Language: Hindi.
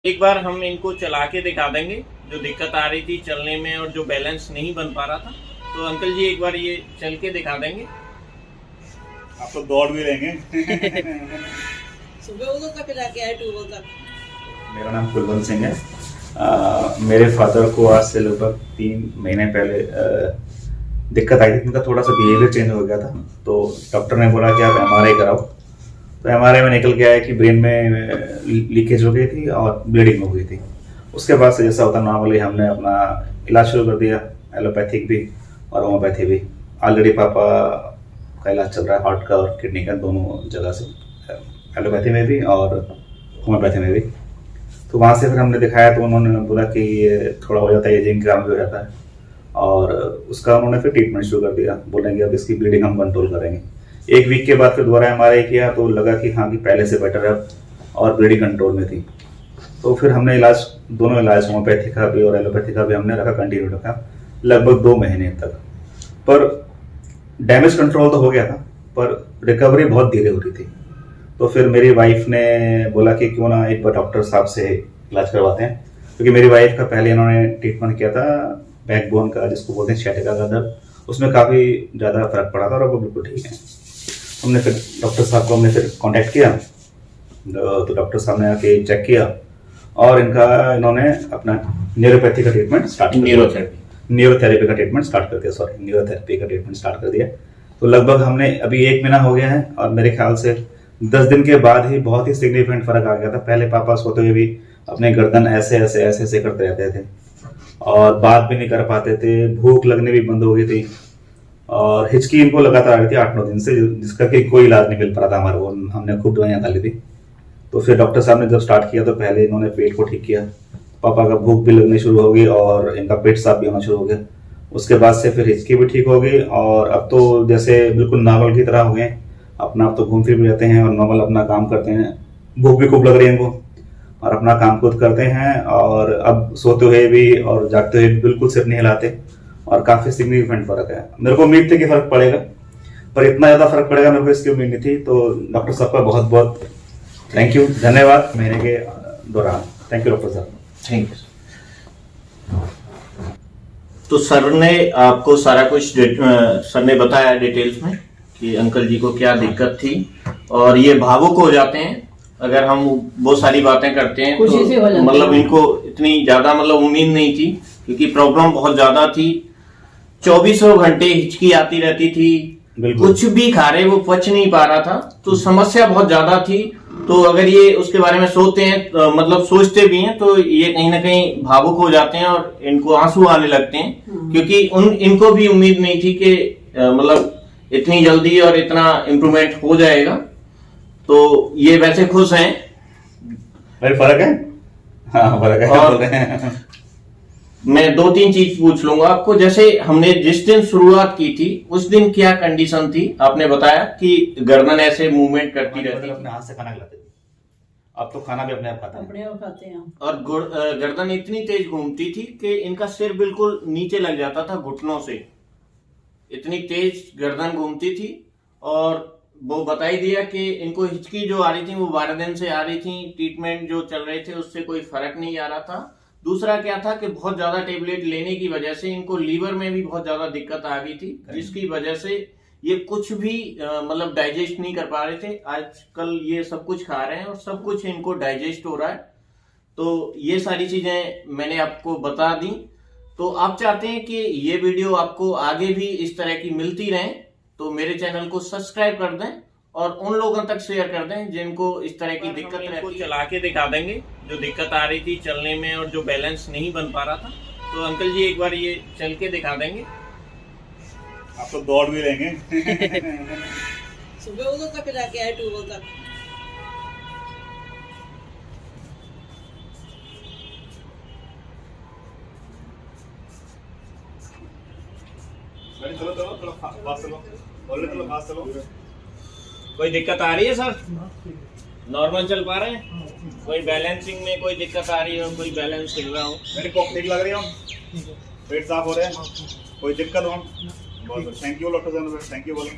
एक बार हम इनको चला के दिखा देंगे जो दिक्कत आ रही थी चलने में और जो बैलेंस नहीं बन पा रहा था। तो अंकल जी एक बार ये चल के दिखा देंगे। आप तो दौड़ भी लेंगे। सुबह उधर तक जाके आए ट्यूबवेल तक। मेरा नाम कुलवंत सिंह है। मेरे फादर को आज से लगभग 3 महीने पहले दिक्कत आई थी। उनका थोड़ा सा बिहेवियर चेंज हो गया था, तो डॉक्टर ने बोला कि आप एमआरआई कराओ। तो एमआरआई में निकल के आया कि ब्रेन में लीकेज हो गई थी और ब्लीडिंग हो गई थी। उसके बाद से जैसा होता नॉर्मली हमने अपना इलाज शुरू कर दिया, एलोपैथिक भी और होम्योपैथी भी। ऑलरेडी पापा का इलाज चल रहा है हार्ट का और किडनी का, दोनों जगह से, एलोपैथी में भी और होम्योपैथी में भी। तो वहाँ से फिर हमने दिखाया तो उन्होंने बोला कि ये थोड़ा हो जाता है, एजिंग के कारण भी हो जाता है, और उसका उन्होंने फिर ट्रीटमेंट शुरू कर दिया। बोलेंगे अब इसकी ब्लीडिंग हम कंट्रोल करेंगे। 1 वीक के बाद फिर दोबारा एमआरआई किया तो लगा कि हाँ कि पहले से बेटर है और ब्लीडिंग कंट्रोल में थी। तो फिर हमने दोनों इलाज होम्योपैथी का भी और एलोपैथी का भी हमने रखा, कंटिन्यू रखा लगभग 2 महीने तक। पर डैमेज कंट्रोल तो हो गया था, पर रिकवरी बहुत धीरे हो रही थी। तो फिर मेरी वाइफ ने बोला कि क्यों ना एक बार डॉक्टर साहब से इलाज करवाते हैं, क्योंकि मेरी वाइफ का पहले इन्होंने ट्रीटमेंट किया था बैकबोन का, जिसको बोलते हैं sciatica का दर्द, उसमें काफ़ी ज़्यादा फर्क पड़ा था और वो बिल्कुल ठीक है। हमने फिर डॉक्टर साहब को हमने फिर कांटेक्ट किया, तो डॉक्टर साहब ने आके चेक किया और इन्होंने अपना न्यूरोपैथी का ट्रीटमेंट स्टार्ट कर दिया। न्यूरोथेरेपी का ट्रीटमेंट स्टार्ट कर दिया, न्यूरोथेरेपी का ट्रीटमेंट स्टार्ट कर दिया। तो लगभग हमने अभी 1 महीना हो गया है और मेरे ख्याल से 10 दिन के बाद ही बहुत ही सिग्निफिकेंट फर्क आ गया था। पहले पापा सोते हुए भी अपने गर्दन ऐसे ऐसे ऐसे ऐसे करते रहते थे और बात भी नहीं कर पाते थे, भूख लगने भी बंद हो गई थी और हिचकी इनको लगातार आ रही थी 8-9 दिन से, जिसका कि कोई इलाज नहीं मिल पा रहा था हमारे को। हमने खूब दवाइयाँ डाली थी। तो फिर डॉक्टर साहब ने जब स्टार्ट किया तो पहले इन्होंने पेट को ठीक किया, पापा का भूख भी लगनी शुरू हो गई और इनका पेट साफ भी होना शुरू हो गया। उसके बाद से फिर हिचकी भी ठीक हो गई और अब तो जैसे बिल्कुल नॉर्मल की तरह हो गए, अपना अब तो घूम फिर भी जाते हैं और नॉर्मल अपना काम करते हैं। भूख भी खूब लग रही है इनको और अपना काम खुद करते हैं और अब सोते हुए भी और जागते हुए भी बिल्कुल सिर नहीं हिलाते और काफी सिग्निफिकेंट फर्क है। मेरे को उम्मीद थी कि फर्क पड़ेगा, पर इतना ज्यादा फर्क पड़ेगा मेरे को इसकी उम्मीद नहीं थी। तो डॉक्टर साहब का बहुत बहुत थैंक यू, धन्यवाद महीने के दौरान। थैंक यू डॉक्टर साहब। Thank you. तो सर ने आपको सारा कुछ सर ने बताया डिटेल्स में कि अंकल जी को क्या दिक्कत थी, और ये भावुक हो जाते हैं अगर हम बहुत सारी बातें करते हैं तो मतलब इनको इतनी ज्यादा मतलब उम्मीद नहीं थी, क्योंकि प्रॉब्लम बहुत ज्यादा थी। 24 घंटे हिचकी आती रहती थी, कुछ भी खा रहे वो पच नहीं पा रहा था, तो समस्या बहुत ज्यादा थी। तो अगर ये उसके बारे में सोचते हैं मतलब सोचते भी हैं तो ये कहीं ना कहीं भावुक हो जाते हैं और इनको आंसू आने लगते हैं, क्योंकि इनको भी उम्मीद नहीं थी कि मतलब इतनी जल्दी और इतना इम्प्रूवमेंट हो जाएगा। तो ये वैसे खुश हैं। फर्क है? हाँ फर्क है। और मैं 2-3 चीज पूछ लूंगा आपको। जैसे हमने जिस दिन शुरुआत की थी उस दिन क्या कंडीशन थी? आपने बताया कि गर्दन ऐसे मूवमेंट करती रहती थी, अपने हाथ से खाना खिलाते थे। अब तो खाना भी अपने आप खाते हैं। और गर्दन इतनी तेज घूमती थी कि इनका सिर बिल्कुल नीचे लग जाता था घुटनों से, इतनी तेज गर्दन घूमती थी। और वो बता ही दिया कि इनको हिचकी जो आ रही थी वो 12 दिन से आ रही थी, ट्रीटमेंट जो चल रहे थे उससे कोई फर्क नहीं आ रहा था। दूसरा क्या था कि बहुत ज्यादा टेबलेट लेने की वजह से इनको लीवर में भी बहुत ज्यादा दिक्कत आ गई थी, जिसकी वजह से ये कुछ भी मतलब डाइजेस्ट नहीं कर पा रहे थे। आजकल ये सब कुछ खा रहे हैं और सब कुछ इनको डाइजेस्ट हो रहा है। तो ये सारी चीजें मैंने आपको बता दी। तो आप चाहते हैं कि ये वीडियो आपको आगे भी इस तरह की मिलती रहे, तो मेरे चैनल को सब्सक्राइब कर दें और उन लोगों तक शेयर कर दें जिनको इस तरह की दिक्कत रहती है। चला के दिखा देंगे जो दिक्कत आ रही थी चलने में और जो बैलेंस नहीं बन पा रहा था। तो अंकल जी एक बार ये चल के दिखा देंगे। आप तो दौड़ भी लेंगे। सुबह उधर तक जाके आए ट्यूबवेल तक। चलो चलो थोड़ा फास्ट चलो, थोड़ा फास्ट चलो। कोई दिक्कत आ रही है सर? नॉर्मल चल पा रहे हैं? कोई बैलेंसिंग में कोई दिक्कत आ रही हो, कोई बैलेंस हिल रहा हो? मेरी पॉकेट ठीक लग रही हो, पेट साफ हो रहे हैं, कोई दिक्कत हो? बहुत थैंक यू डॉक्टर साहब, थैंक यू बोलो।